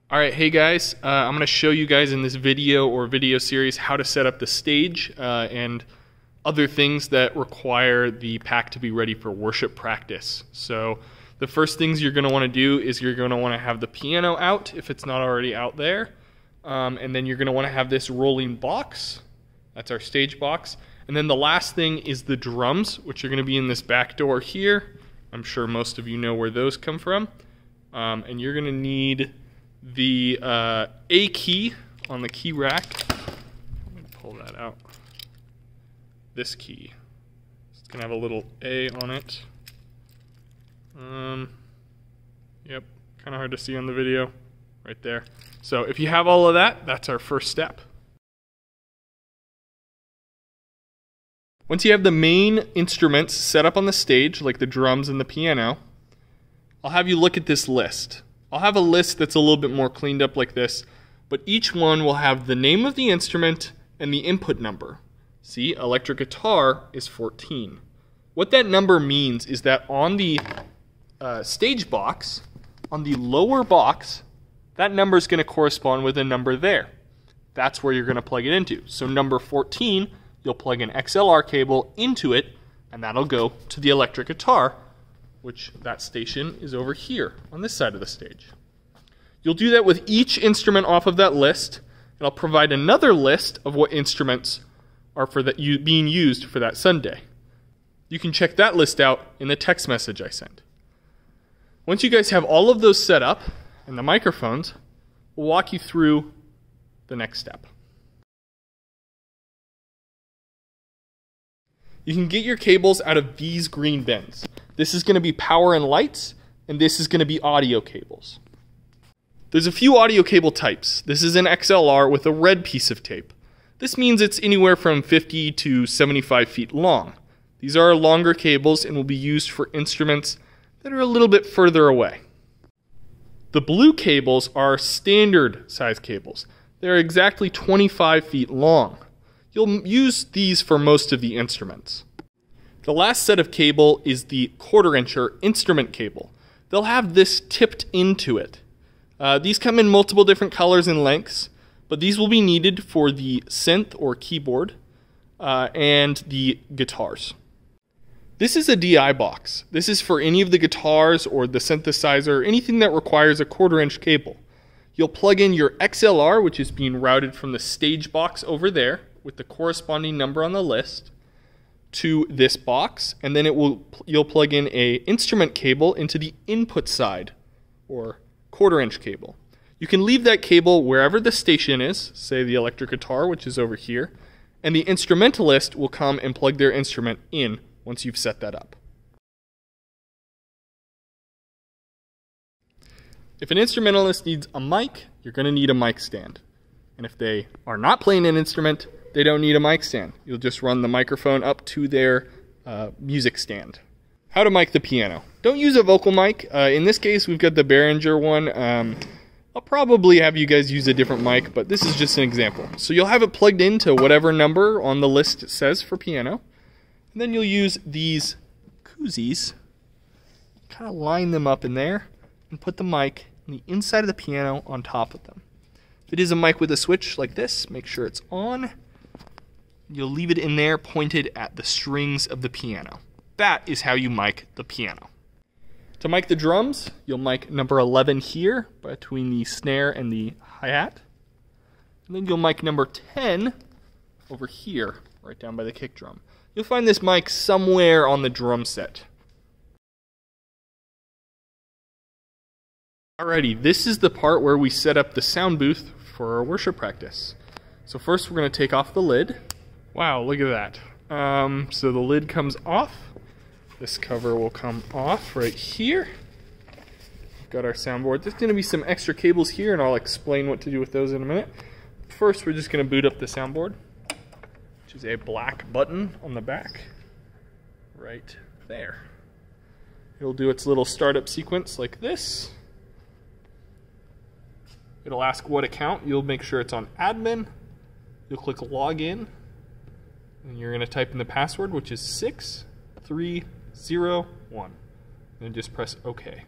Alright, hey guys, I'm going to show you guys in this video or video series how to set up the stage and other things that require the pack to be ready for worship practice. So the first things you're going to want to do is you're going to want to have the piano out if it's not already out there. And then you're going to want to have this rolling box. That's our stage box. And then the last thing is the drums, which are going to be in this back door here. I'm sure most of you know where those come from. And you're going to need the A key on the key rack. I'm going to pull that out. This key. It's going to have a little A on it. Yep, kind of hard to see on the video. Right there. So if you have all of that, that's our first step. Once you have the main instruments set up on the stage, like the drums and the piano, I'll have you look at this list. I'll have a list that's a little bit more cleaned up like this, but each one will have the name of the instrument and the input number. See, electric guitar is 14. What that number means is that on the stage box, on the lower box, that number is going to correspond with a number there. That's where you're going to plug it into. So number 14, you'll plug an XLR cable into it, and that'll go to the electric guitar, which that station is over here on this side of the stage. You'll do that with each instrument off of that list, and I'll provide another list of what instruments are being used for that Sunday. You can check that list out in the text message I sent. Once you guys have all of those set up, and the microphones, we'll walk you through the next step. You can get your cables out of these green bins. This is going to be power and lights, and this is going to be audio cables. There's a few audio cable types. This is an XLR with a red piece of tape. This means it's anywhere from 50 to 75 feet long. These are longer cables and will be used for instruments that are a little bit further away. The blue cables are standard size cables. They're exactly 25 feet long. You'll use these for most of the instruments. The last set of cable is the 1/4" or instrument cable. They'll have this tipped into it. These come in multiple different colors and lengths, but these will be needed for the synth or keyboard and the guitars. This is a DI box. This is for any of the guitars or the synthesizer, anything that requires a 1/4" cable. You'll plug in your XLR, which is being routed from the stage box over there with the corresponding number on the list, to this box, and then you'll plug in a instrument cable into the input side, or 1/4" cable. You can leave that cable wherever the station is, say the electric guitar, which is over here, and the instrumentalist will come and plug their instrument in once you've set that up. If an instrumentalist needs a mic, you're going to need a mic stand. And if they are not playing an instrument, they don't need a mic stand. You'll just run the microphone up to their music stand. How to mic the piano. Don't use a vocal mic. In this case, we've got the Behringer one. I'll probably have you guys use a different mic, but this is just an example. So you'll have it plugged into whatever number on the list it says for piano. And then you'll use these koozies, kind of line them up in there, and put the mic on the inside of the piano on top of them. If it is a mic with a switch like this, make sure it's on. You'll leave it in there pointed at the strings of the piano. That is how you mic the piano. To mic the drums, you'll mic number 11 here between the snare and the hi-hat. And then you'll mic number 10 over here, right down by the kick drum. You'll find this mic somewhere on the drum set. Alrighty, this is the part where we set up the sound booth for our worship practice. So first we're going to take off the lid. Wow, look at that. So the lid comes off. This cover will come off right here. We've got our soundboard. There's going to be some extra cables here, and I'll explain what to do with those in a minute. First, we're just going to boot up the soundboard, which is a black button on the back, right there. It'll do its little startup sequence like this. It'll ask what account. You'll make sure it's on admin. You'll click login, and you're going to type in the password, which is 6301, and just press OK.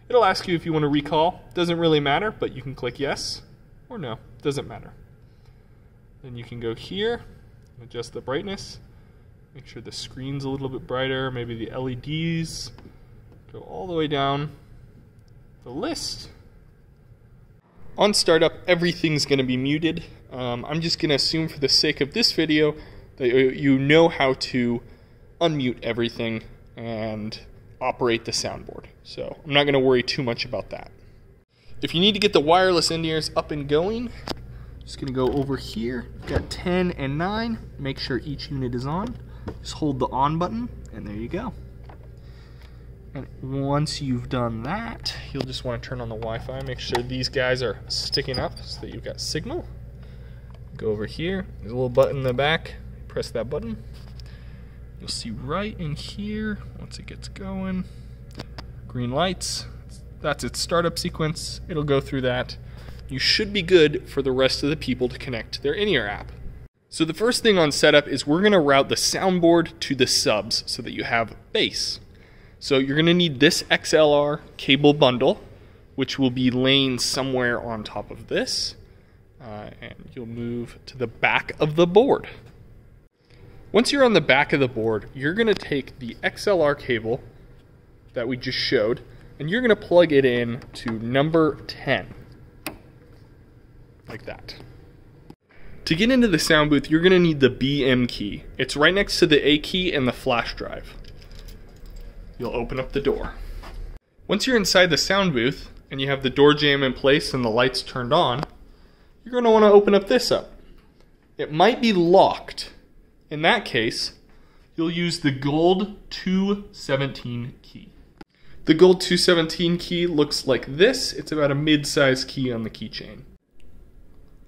It'll ask you if you want to recall. Doesn't really matter, but you can click yes or no. Doesn't matter. Then you can go here, adjust the brightness, make sure the screen's a little bit brighter, maybe the LEDs. Go all the way down the list. On startup, everything's going to be muted. I'm just going to assume for the sake of this video that you know how to unmute everything and operate the soundboard. So I'm not going to worry too much about that. If you need to get the wireless in-ears up and going, just going to go over here. You've got 10 and 9. Make sure each unit is on. Just hold the on button, and there you go. And once you've done that, you'll just want to turn on the Wi-Fi. Make sure these guys are sticking up so that you've got signal. Go over here. There's a little button in the back. Press that button. You'll see right in here, once it gets going, green lights. That's its startup sequence. It'll go through that. You should be good for the rest of the people to connect to their in-ear app. So the first thing on setup is we're going to route the soundboard to the subs so that you have bass. So you're going to need this XLR cable bundle, which will be laying somewhere on top of this. And you'll move to the back of the board. Once you're on the back of the board, you're going to take the XLR cable that we just showed, and you're going to plug it in to number 10. Like that. To get into the sound booth, you're going to need the BM key. It's right next to the A key and the flash drive. You'll open up the door. Once you're inside the sound booth, and you have the door jamb in place and the lights turned on, you're going to want to open up this up. It might be locked. In that case, you'll use the gold 217 key. The gold 217 key looks like this. It's about a mid-size key on the keychain.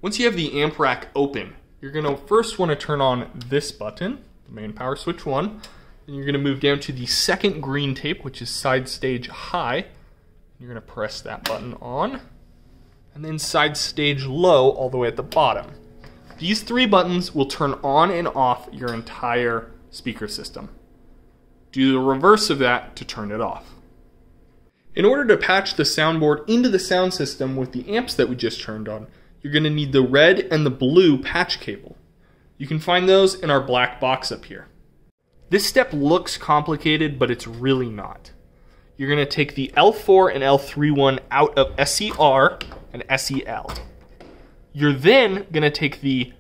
Once you have the amp rack open, you're going to first want to turn on this button, the main power switch 1, and you're going to move down to the second green tape, which is side stage high. You're going to press that button on, and then side stage low all the way at the bottom. These 3 buttons will turn on and off your entire speaker system. Do the reverse of that to turn it off. In order to patch the soundboard into the sound system with the amps that we just turned on, you're going to need the red and the blue patch cable. You can find those in our black box up here. This step looks complicated, but it's really not. You're going to take the L4 and L3 one out of SER and SEL. You're then going to take the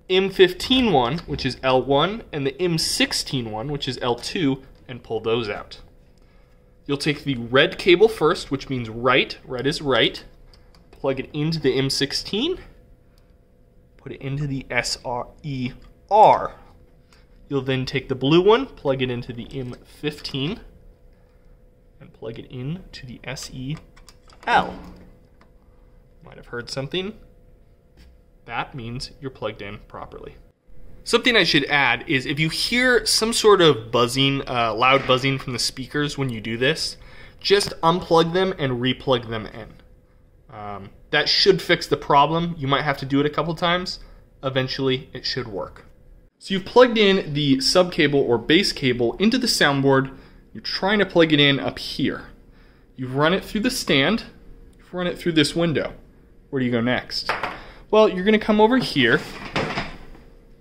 M15 one, which is L1, and the M16 one, which is L2, and pull those out. You'll take the red cable first, which means right. Red is right. Plug it into the M16. Put it into the SER. You'll then take the blue one, plug it into the M15, and plug it into the SEL. Might have heard something. That means you're plugged in properly. Something I should add is if you hear some sort of buzzing, loud buzzing from the speakers when you do this, just unplug them and replug them in. That should fix the problem. You might have to do it a couple times. Eventually, it should work. So you've plugged in the sub cable or base cable into the soundboard. You're trying to plug it in up here. You've run it through the stand. You've run it through this window. Where do you go next? Well, you're going to come over here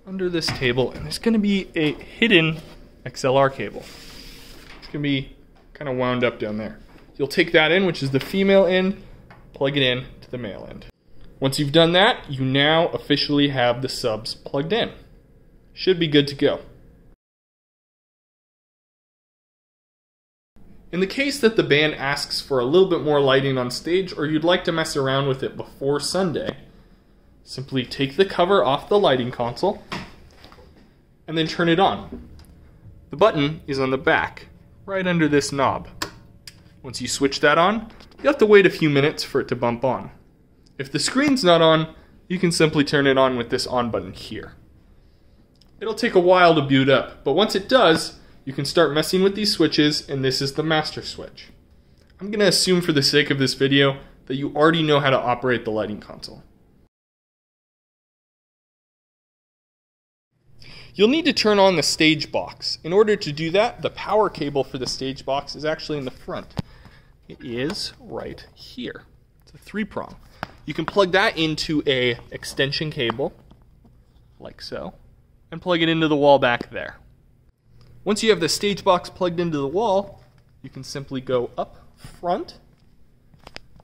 under this table, and there's going to be a hidden XLR cable. It's going to be kind of wound up down there. You'll take that in, which is the female end, plug it in to the male end. Once you've done that, you now officially have the subs plugged in. Should be good to go. In the case that the band asks for a little bit more lighting on stage, or you'd like to mess around with it before Sunday, simply take the cover off the lighting console and then turn it on. The button is on the back, right under this knob. Once you switch that on, you have to wait a few minutes for it to bump on. If the screen's not on, you can simply turn it on with this on button here. It'll take a while to boot up, but once it does, you can start messing with these switches, and this is the master switch. I'm going to assume for the sake of this video that you already know how to operate the lighting console. You'll need to turn on the stage box. In order to do that, the power cable for the stage box is actually in the front. It is right here. It's a 3-prong. You can plug that into a extension cable, like so, and plug it into the wall back there. Once you have the stage box plugged into the wall, you can simply go up front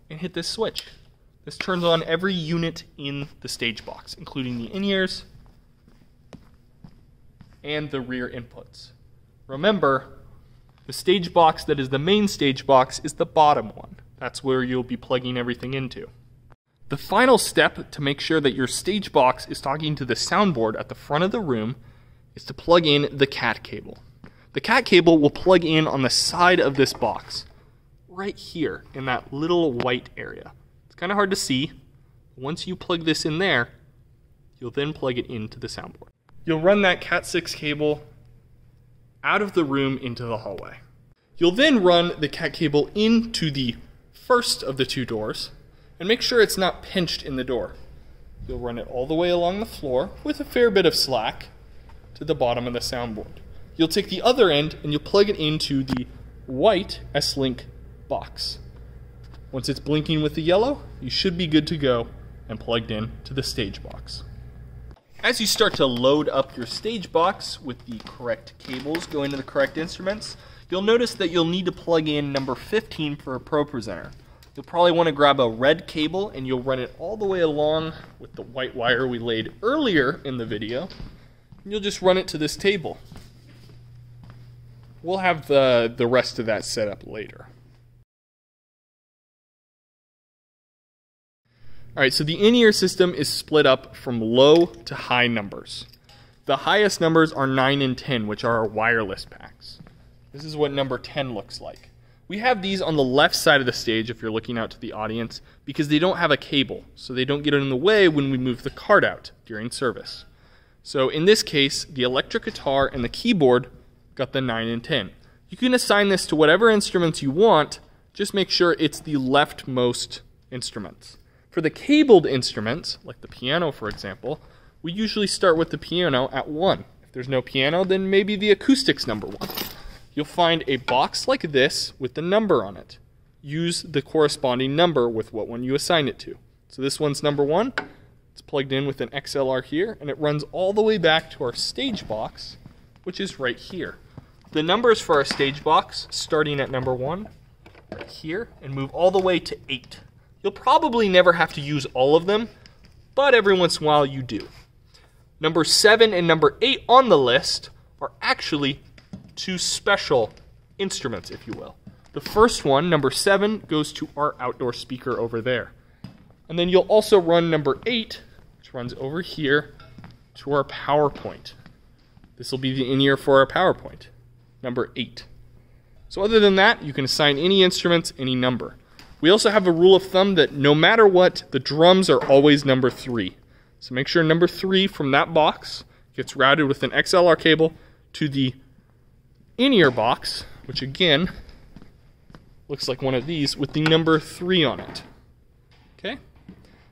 and hit this switch. This turns on every unit in the stage box, including the in-ears and the rear inputs. Remember, the stage box that is the main stage box is the bottom one. That's where you'll be plugging everything into. The final step to make sure that your stage box is talking to the soundboard at the front of the room is to plug in the cat cable. The cat cable will plug in on the side of this box, right here in that little white area. It's kind of hard to see. Once you plug this in there, you'll then plug it into the soundboard. You'll run that Cat 6 cable out of the room into the hallway. You'll then run the cat cable into the first of the 2 doors and make sure it's not pinched in the door. You'll run it all the way along the floor with a fair bit of slack to the bottom of the soundboard. You'll take the other end and you'll plug it into the white S-Link box. Once it's blinking with the yellow, you should be good to go and plugged in to the stage box. As you start to load up your stage box with the correct cables going to the correct instruments, you'll notice that you'll need to plug in number 15 for a Pro Presenter. You'll probably want to grab a red cable and you'll run it all the way along with the white wire we laid earlier in the video. And you'll just run it to this table. We'll have the rest of that set up later. Alright, so the in-ear system is split up from low to high numbers. The highest numbers are 9 and 10, which are our wireless packs. This is what number 10 looks like. We have these on the left side of the stage if you're looking out to the audience because they don't have a cable, so they don't get in the way when we move the cart out during service. So in this case, the electric guitar and the keyboard got the 9 and 10. You can assign this to whatever instruments you want, just make sure it's the leftmost instruments. For the cabled instruments, like the piano for example, we usually start with the piano at 1. If there's no piano, then maybe the acoustics number 1. You'll find a box like this with the number on it. Use the corresponding number with what one you assign it to. So this one's number 1. It's plugged in with an XLR here, and it runs all the way back to our stage box, which is right here. The numbers for our stage box, starting at number 1, right here, and move all the way to 8. You'll probably never have to use all of them, but every once in a while you do. Number 7 and number 8 on the list are actually 2 special instruments, if you will. The first one, number 7, goes to our outdoor speaker over there. And then you'll also run number 8, which runs over here, to our power point. This will be the in-ear for our power point, number 8. So other than that, you can assign any instruments, any number. We also have a rule of thumb that no matter what, the drums are always number 3. So make sure number 3 from that box gets routed with an XLR cable to the in-ear box, which again looks like one of these with the number 3 on it. Okay?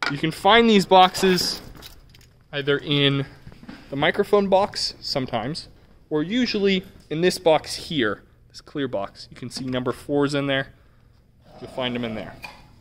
You can find these boxes either in the microphone box sometimes, or usually in this box here, this clear box. You can see number 4's in there. You'll find them in there.